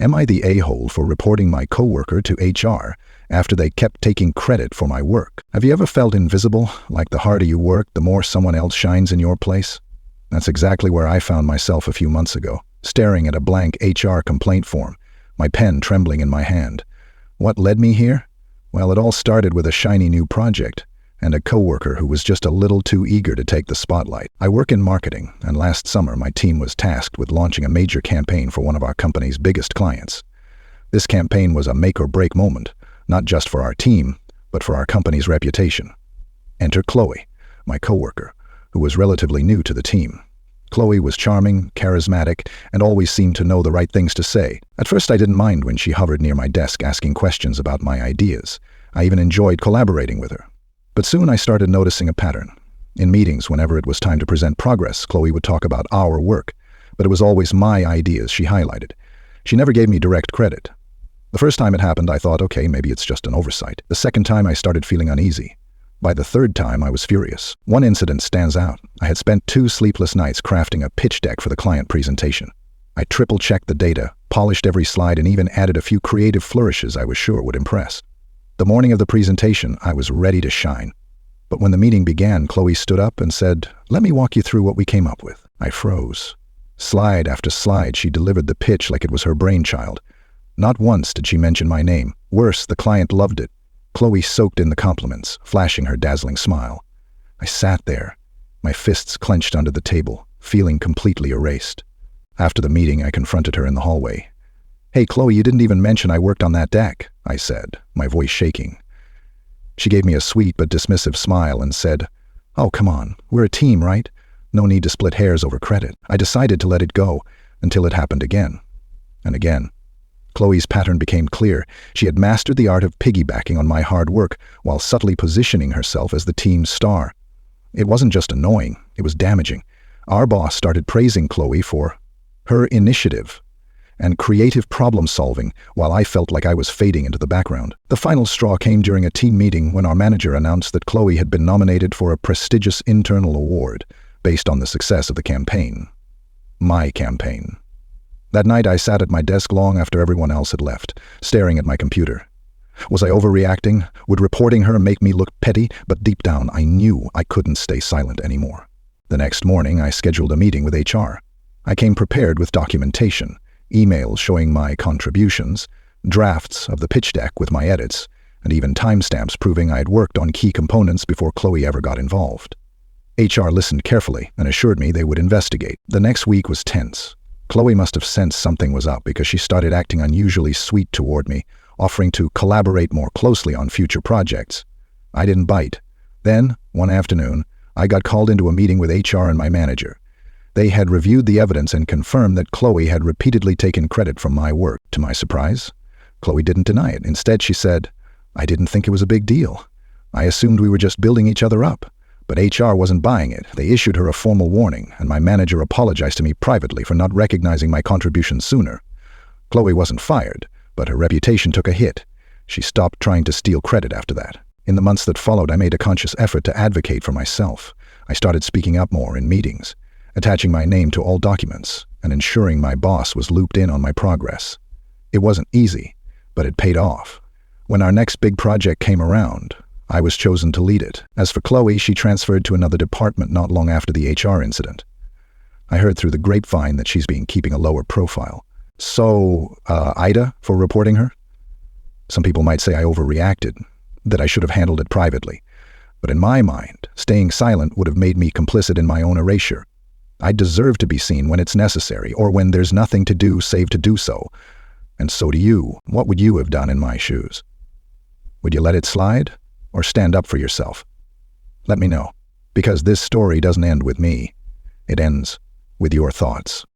Am I the a-hole for reporting my coworker to HR after they kept taking credit for my work? Have you ever felt invisible, like the harder you work, the more someone else shines in your place? That's exactly where I found myself a few months ago, staring at a blank HR complaint form, my pen trembling in my hand. What led me here? Well, it all started with a shiny new project and a coworker who was just a little too eager to take the spotlight. I work in marketing, and last summer my team was tasked with launching a major campaign for one of our company's biggest clients. This campaign was a make-or-break moment, not just for our team, but for our company's reputation. Enter Chloe, my coworker, who was relatively new to the team. Chloe was charming, charismatic, and always seemed to know the right things to say. At first I didn't mind when she hovered near my desk asking questions about my ideas. I even enjoyed collaborating with her. But soon I started noticing a pattern. In meetings, whenever it was time to present progress, Chloe would talk about our work, but it was always my ideas she highlighted. She never gave me direct credit. The first time it happened, I thought, okay, maybe it's just an oversight. The second time, I started feeling uneasy. By the third time, I was furious. One incident stands out. I had spent 2 sleepless nights crafting a pitch deck for the client presentation. I triple-checked the data, polished every slide, and even added a few creative flourishes I was sure would impress. The morning of the presentation, I was ready to shine. But when the meeting began, Chloe stood up and said, "Let me walk you through what we came up with." I froze. Slide after slide, she delivered the pitch like it was her brainchild. Not once did she mention my name. Worse, the client loved it. Chloe soaked in the compliments, flashing her dazzling smile. I sat there, my fists clenched under the table, feeling completely erased. After the meeting, I confronted her in the hallway. "Hey, Chloe, you didn't even mention I worked on that deck," I said, my voice shaking. She gave me a sweet but dismissive smile and said, "Oh, come on, we're a team, right? No need to split hairs over credit." I decided to let it go until it happened again and again. Chloe's pattern became clear. She had mastered the art of piggybacking on my hard work while subtly positioning herself as the team's star. It wasn't just annoying, it was damaging. Our boss started praising Chloe for her initiative and creative problem-solving while I felt like I was fading into the background. The final straw came during a team meeting when our manager announced that Chloe had been nominated for a prestigious internal award based on the success of the campaign. My campaign. That night I sat at my desk long after everyone else had left, staring at my computer. Was I overreacting? Would reporting her make me look petty? But deep down I knew I couldn't stay silent anymore. The next morning I scheduled a meeting with HR. I came prepared with documentation, emails showing my contributions, drafts of the pitch deck with my edits, and even timestamps proving I had worked on key components before Chloe ever got involved. HR listened carefully and assured me they would investigate. The next week was tense. Chloe must have sensed something was up because she started acting unusually sweet toward me, offering to collaborate more closely on future projects. I didn't bite. Then, one afternoon, I got called into a meeting with HR and my manager. They had reviewed the evidence and confirmed that Chloe had repeatedly taken credit from my work. To my surprise, Chloe didn't deny it. Instead, she said, "I didn't think it was a big deal. I assumed we were just building each other up." But HR wasn't buying it. They issued her a formal warning, and my manager apologized to me privately for not recognizing my contributions sooner. Chloe wasn't fired, but her reputation took a hit. She stopped trying to steal credit after that. In the months that followed, I made a conscious effort to advocate for myself. I started speaking up more in meetings, attaching my name to all documents, and ensuring my boss was looped in on my progress. It wasn't easy, but it paid off. When our next big project came around, I was chosen to lead it. As for Chloe, she transferred to another department not long after the HR incident. I heard through the grapevine that she's been keeping a lower profile. So, Aita for reporting her? Some people might say I overreacted, that I should have handled it privately. But in my mind, staying silent would have made me complicit in my own erasure. I deserve to be seen when it's necessary, or when there's nothing to do save to do so. And so do you. What would you have done in my shoes? Would you let it slide? Or stand up for yourself? Let me know, because this story doesn't end with me. It ends with your thoughts.